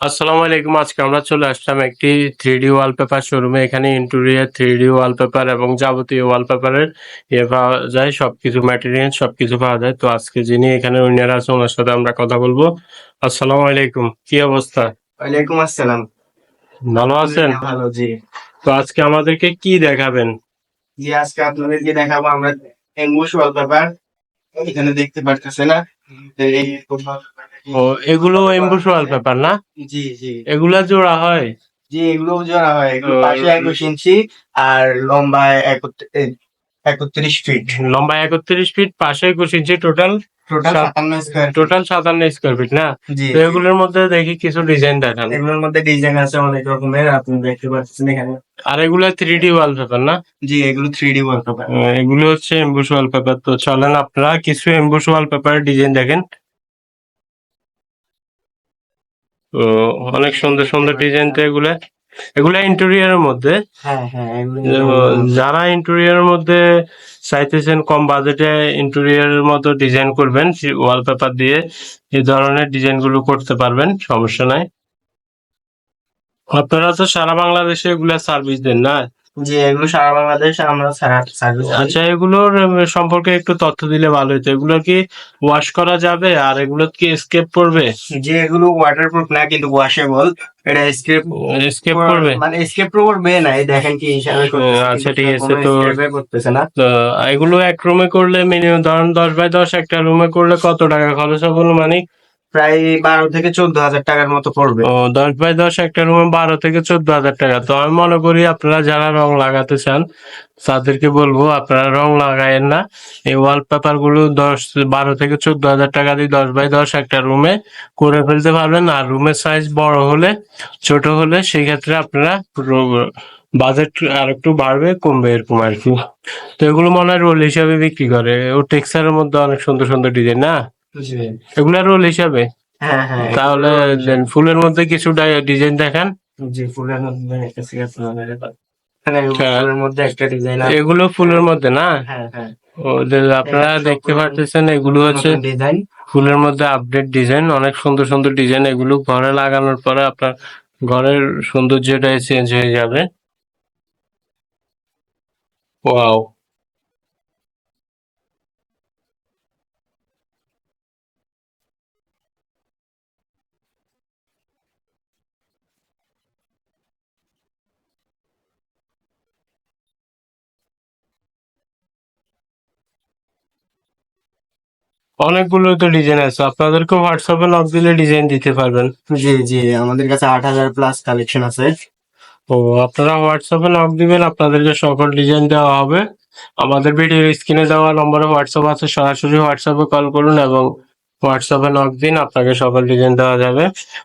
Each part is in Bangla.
আসসালামু আলাইকুম। আজকে আমরা চলে আসলাম একটি 3D ওয়ালপেপার শোরুমে। এখানে ইন্টেরিয়র 3D ওয়ালপেপার এবং যাবতীয় ওয়ালপেপারের পাওয়া যায়, সবকিছু ম্যাটেরিয়াল সবকিছু পাওয়া যায়। তো আজকে যিনি এখানে উইনার আছে ওনার সাথে আমরা কথা বলবো। আসসালামু আলাইকুম, কি অবস্থা? ওয়ালাইকুম আসসালাম। ভালো আছেন? ভালো, জি। তো আজকে আমাদেরকে কি দেখাবেন? জি, আজকে আপনাদেরকে দেখাবো আমরা এমবুশ ওয়ালপেপার। এখানে দেখতে পারতেছে না এই ও, এগুলো এমবুশ ওয়ালপেপার না? জি জি এগুলা জোড়া হয়? জি, এগুলো জোড়া হয়। এগুলো পাশে ও, 21 ইঞ্চি আর লম্বায় 31 ফিট। লম্বা 31 ফিট, পাশে 21 inch, total total 57 square feet. Total 57 square feet না? জি তো এগুলোর মধ্যে দেখি কিছু ডিজাইন দেখান। এগুলোর মধ্যে ডিজাইন আছে অনেক রকমের, আপনি দেখতে পাচ্ছেন এখানে। আর এগুলো 3D ওয়ালপেপার না? জি, এগুলো 3D ওয়ালপেপার। এগুলো হচ্ছে এমবুশ ওয়ালপেপার। তো চলেন আপনারা কিছু এমবুশ ওয়ালপেপারের ডিজাইন দেখেন। তো অনেক সুন্দর সুন্দর ডিজাইন। তো এগুলা এগুলা ইন্টেরিয়রের মধ্যে। হ্যাঁ হ্যাঁ, যারা ইন্টেরিয়রের মধ্যে চাইতেছেন কম বাজেটে ইন্টেরিয়রের মতো ডিজাইন করবেন ওয়ালপেপার দিয়ে, এই ধরনের ডিজাইন গুলো করতে পারবেন, সমস্যা নাই। আপনারা তো সারা বাংলাদেশে এগুলা সার্ভিস দেন না? জি, এগুলো সারা বাংলাদেশ আমরা সার্ভিস দিই। আচ্ছা, এগুলোর সম্পর্কে একটু তথ্য দিলে ভালো হতো। এগুলো কি ওয়াশ করা যাবে? আর এগুলো কি স্কেপ করবে? যে এগুলো ওয়াটারপ্রুফ না, কিন্তু ওয়াশেবল। এটা স্ক্রেপ স্কেপ করবে? মানে স্ক্রেপ করবে না, এই দেখেন কি হিসাবে করতেছে, আচ্ছা, কিন্তু ঠিক আছে। কোনো তো স্ক্রেপে করতেছে না। এগুলো এক রুমে করলে মিনিমাম ধরেন 10 বাই 10 একটা রুমে করলে কত টাকা খরচ হবে মানে? প্রায় 12 থেকে 14 হাজার টাকার মতো পড়বে। ও, 10 বাই 10 একটা রুমে 12 থেকে 14 হাজার টাকা। তো আমি মনে করি আপনারা যারা রং লাগাতে চান তাদেরকে বলবো আপনারা রং লাগায়েন না। এই ওয়ালপেপার গুলো 12 থেকে 14 হাজার টাকা দিয়ে 10 বাই 10 একটা রুমে করে ফেলতে পারবেন। আর রুমের সাইজ বড় হলে ছোট হলে সেই ক্ষেত্রে আপনারা বাজেট আর একটু বাড়বে কমবে, এরকম আর কি। তো এগুলো মনে হয় রোল হিসাবে বিক্রি করে। ও টেক্সচারের মধ্যে অনেক সুন্দর সুন্দর ডিজাইন না? জি এগুলা রোল হিসাবে? হ্যাঁ হ্যাঁ, তাহলে ফুলের মধ্যে কিছু ডিজাইন দেখান। জি ফুলের মধ্যে একটা সিগারেট এখানে হ্যাঁ, ফুলের মধ্যে একটা ডিজাইন আছে। এগুলো ফুলের মধ্যে না? হ্যাঁ হ্যাঁ, ও, আপনারা দেখতে পারতেছেন এগুলো হচ্ছে ডিজাইন। ফুলের মধ্যে আপডেট ডিজাইন। অনেক সুন্দর সুন্দর ডিজাইন। এগুলো ঘরে লাগানোর পরে আপনার ঘরের সৌন্দর্যটা চেঞ্জ হয়ে যাবে। ওয়াও, অনেকগুলো তো ডিজাইন আছে। আপনাদেরকে হোয়াটসঅ্যাপে নক দিলে ডিজাইন দিতে পারবেন। জি জি, আমাদের কাছে 8,000+ কালেকশন আছে। ও, আপনারা হোয়াটসঅ্যাপে নক দিবেন, আপনাদেরকে সকল ডিজাইন দেওয়া হবে। আমাদের ভিডিও স্ক্রিনে দেওয়া নম্বরে হোয়াটসঅ্যাপ আছে, সরাসরি হোয়াটসঅ্যাপে কল করুন এবং হোয়াটসঅ্যাপে নক দিন, আপনাকে সকল ডিজাইন দেওয়া যাবে।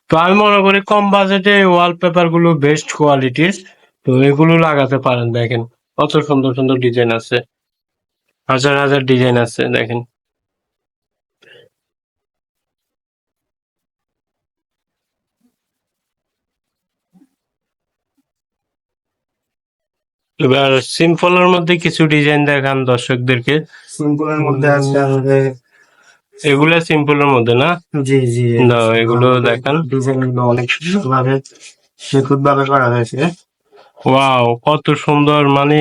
তো আমি মনে করি কম বাজেটে ওয়ালপেপার গুলো বেস্ট কোয়ালিটির। তো এগুলো লাগাতে পারেন। দেখেন কত সুন্দর সুন্দর ডিজাইন আছে, হাজার হাজার ডিজাইন আছে, দেখেন। এবার সিম্পলের মধ্যে কিছু ডিজাইন দেখান দর্শকদেরকে। সিম্পলের মধ্যে আছে আমাদের। এগুলা সিম্পলের মধ্যে না? জি জি, না, এগুলো দেখান। ডিজাইন গুলো অনেক সুন্দরভাবে নিখুঁতভাবে করা হয়েছে। ওয়াও, কত সুন্দর! মানে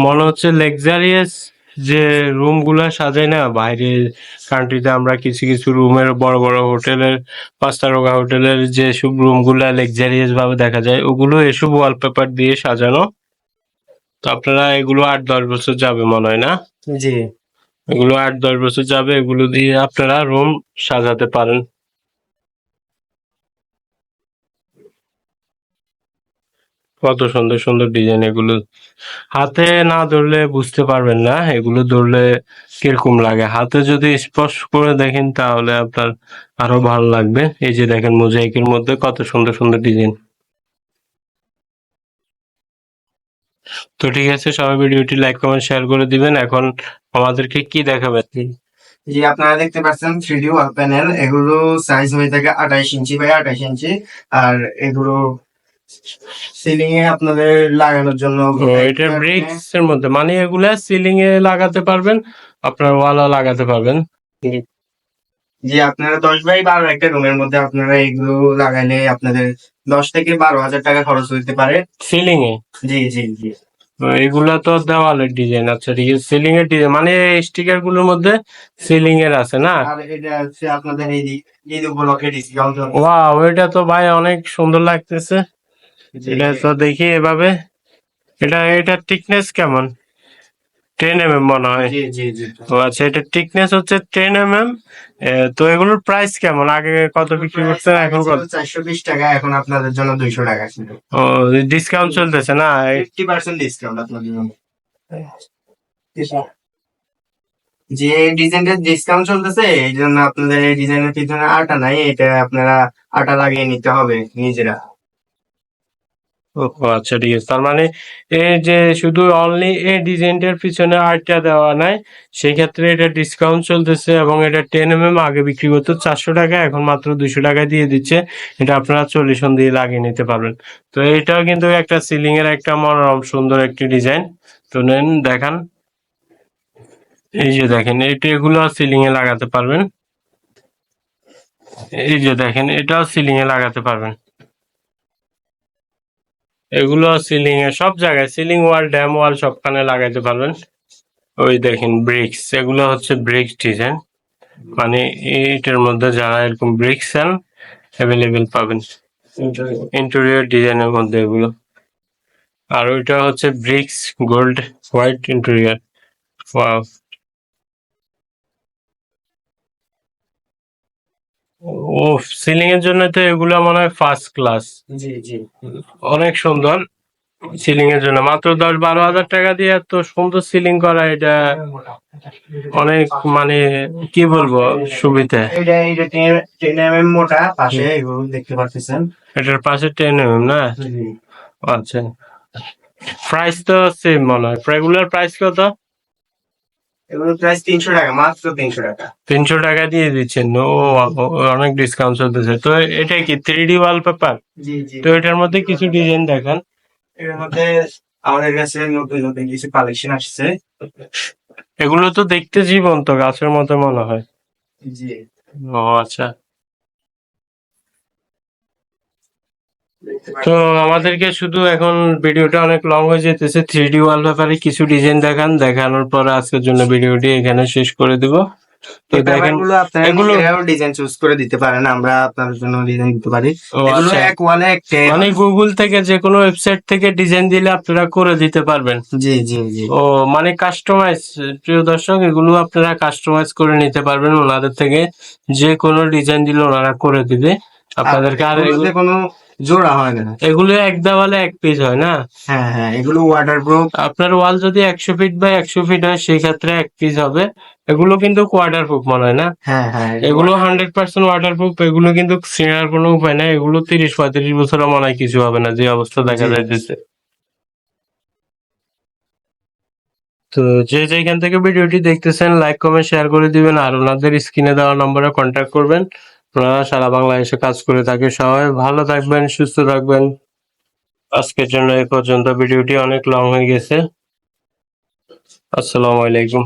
মনে হচ্ছে লাক্সারিয়াস যে রুম গুলা সাজায় না বাইরের কান্ট্রিতে, আমরা কিছু কিছু রুমের বড় বড় হোটেলের, 5 তারকা হোটেলের যে সব রুম গুলা লাক্সারিয়াস ভাবে দেখা যায়, ওগুলো এসব ওয়ালপেপার দিয়ে সাজানো। তো আপনারা এগুলো 8-10 বছর যাবে মনে হয় না? জি, এগুলো 8-10 বছর যাবে, এগুলো দিয়ে আপনারা রুম সাজাতে পারেন। কত সুন্দর সুন্দর ডিজাইন! এগুলো হাতে না ধরলে বুঝতে পারবেন না, এগুলো ধরলে কিরকম লাগে। হাতে যদি স্পর্শ করে দেখেন তাহলে আপনার আরো ভালো লাগবে। এই যে দেখেন মোজাইকের মধ্যে কত সুন্দর সুন্দর ডিজাইন। তো ঠিক আছে, সবাই ভিডিওটি লাইক কমেন্ট শেয়ার করে দিবেন। এখন আমাদেরকে কি দেখাবেন? জি আপনারা দেখতে পাচ্ছেন 3D ওয়াল প্যানেল। এগুলো সাইজ হয়ে থাকে 28 ইঞ্চি বাই 28 ইঞ্চি। আর এগুলো সিলিং এ আপনাদের লাগানোর জন্য। এটা ব্রিক্স এর মধ্যে, মানে এগুলা সিলিং এ লাগাতে পারবেন, আপনার ওয়ালও লাগাতে পারবেন। যে আপনারা 10 বাই 12 একটা রুমের মধ্যে আপনারা এগুলো লাগাইলে আপনাদের 10 থেকে 12 হাজার টাকা খরচ হইতে পারে। সিলিং এ জি জি জি। এগুলা তো দেওয়ালের ডিজাইন, আচ্ছা ঠিক আছে, সিলিং এর ডিজাইন মানে স্টিকার গুলোর মধ্যে সিলিং এর আছে না? আর এটা হচ্ছে আপনাদের এই ঈদ উপলক্ষে ডিসকাউন্ট। ওয়াও, এটা তো ভাই অনেক সুন্দর লাগতেছে। এটা তো দেখি এভাবে, এটা থিকনেস কেমন? 10 mm মনে হয়। জি জি জি। ও আচ্ছা, এটা থিকনেস হচ্ছে 10 mm। তো এগুলোর প্রাইস কেমন? আগে কত বিক্রি করতেন, এখন কত? 420 টাকা, এখন আপনাদের জন্য 200 টাকা ছিল। ও, ডিসকাউন্ট চলতেছে না? 50% ডিসকাউন্ট আপনাদের জন্য। যে ডিজাইনের ডিসকাউন্ট চলতেছে এই জন্য আপনাদের এই ডিজাইনের পিছনে আটা নাই, এটা আপনারা আটা লাগিয়ে নিতে হবে নিজেরা। ও আচ্ছা ঠিক আছে, তার মানে এই যে শুধু অনলি এই ডিজাইনটার পিছনে আটটা দেওয়া নাই, সেই ক্ষেত্রে এটা ডিসকাউন্ট চলতেছে এবং এটা 10 mm আগে বিক্রি করতো 400 টাকা, এখন মাত্র 200 টাকা দিয়ে দিচ্ছে। এটা আপনারা 40 দিয়ে লাগিয়ে নিতে পারবেন। তো এটাও কিন্তু একটা সিলিং এর একটা মনোরম সুন্দর একটি ডিজাইন। তো নেন দেখান, এই যে দেখেন, এগুলো সিলিং এ লাগাতে পারবেন। এই যে দেখেন, এটাও সিলিং এ লাগাতে পারবেন। এগুলো সিলিং এ সব জায়গায়, সিলিং ওয়াল, ড্যাম ওয়াল সবখানে লাগাইতে পারবেন। ওই দেখেন ব্রিক্স, এগুলো হচ্ছে ব্রিক্স ডিজাইন, মানে এইটার মধ্যে যারা এরকম ব্রিক্স চান অ্যাভেলেবেল পাবেন ইন্টেরিয়র ডিজাইনের মধ্যে এগুলো। আর ওইটা হচ্ছে bricks gold white interior. Wow, ও সিলিং এর জন্য তো এগুলো মনে হয় ফার্স্ট ক্লাস, জি জি। অনেক সুন্দর। সিলিং এর জন্য মাত্র 10-12 হাজার টাকা দিয়ে এত সুন্দর সিলিং করা, এটা অনেক, মানে কি বলবো, সুবিধা। এটা 10 mm মোটা, পাশে এগুলো দেখতে পাচ্ছেন। এটার পাশে 10 mm না? জি। আচ্ছা, প্রাইস তো সেম মনে হয়। রেগুলার প্রাইস কত? এগুলো প্রাইস 300 টাকা, মাত্র 300 টাকা। 300 টাকা দিয়ে দিচ্ছেন? অনেক ডিসকাউন্ট চলতেছে। তো এটা কি 3D ওয়ালপেপার? জি জি। তো এটার মধ্যে কিছু ডিজাইন দেখান। এর মধ্যে আমাদের কাছে নতুন নতুন কিছু কালেকশন আসছে। এগুলো তো দেখতে জীবন্ত, গাছের মতো মনে হয়। জি। ও আচ্ছা, তো আমাদেরকে শুধু এখন ভিডিওটা অনেক লং হয়ে যেতেছে, 3D ওয়ালপেপারে কিছু ডিজাইন দেখান, দেখানোর পরে আজকের জন্য ভিডিওটি এখানে শেষ করে দিব। তো এই দেখেন পেপারগুলো আপনারা এগুলো, নিজেরাও ডিজাইন চুজ করে দিতে পারেন, আমরা আপনার জন্য ডিজাইন দিতে পারি। ও এগুলো আচ্ছা, এক ওয়ালে একটা। মানে গুগল থেকে যে কোনো ওয়েবসাইট থেকে ডিজাইন দিলে আপনারা করে দিতে পারবেন? জি জি জি। ও মানে কাস্টমাইজ, প্রিয় দর্শক, এগুলো আপনারা কাস্টমাইজ করে নিতে পারবেন ওনাদের থেকে, যে কোনো ডিজাইন দিলে ওনারা করে দিবে আপনাদেরকে। আর এগুলোতে কোনো জোড়া হয় না। এগুলো এক দেওয়ালে এক পিস হয় না? হ্যাঁ হ্যাঁ, এগুলো ওয়াটারপ্রুফ। আপনার ওয়াল যদি 100 ফিট বাই 100 ফিট হয় সেই ক্ষেত্রে এক পিস হবে। এগুলো কিন্তু ওয়াটার প্রুফ মনে হয় না? হ্যাঁ হ্যাঁ। এগুলো 100% ওয়াটার প্রুফ। এগুলো কিন্তু ছিঁড়ার কোনো উপায় নাই। এগুলো 30-35 বছরও মনে হয় কিছু হবে না, যে অবস্থা দেখা জি। যাইতেছে। তো যে যেখান থেকে ভিডিওটি দেখতেছেন, লাইক কমেন্ট শেয়ার করে দিবেন, আর ওনাদের স্ক্রিনে দেওয়া নম্বরে কন্ট্যাক্ট করবেন। ওনারা সারা বাংলাদেশে কাজ করে থাকে। সবাই ভালো থাকবেন, সুস্থ থাকবেন। আজকের জন্য এই পর্যন্ত, ভিডিওটি অনেক লং হয়ে গেছে। আসসালামু আলাইকুম।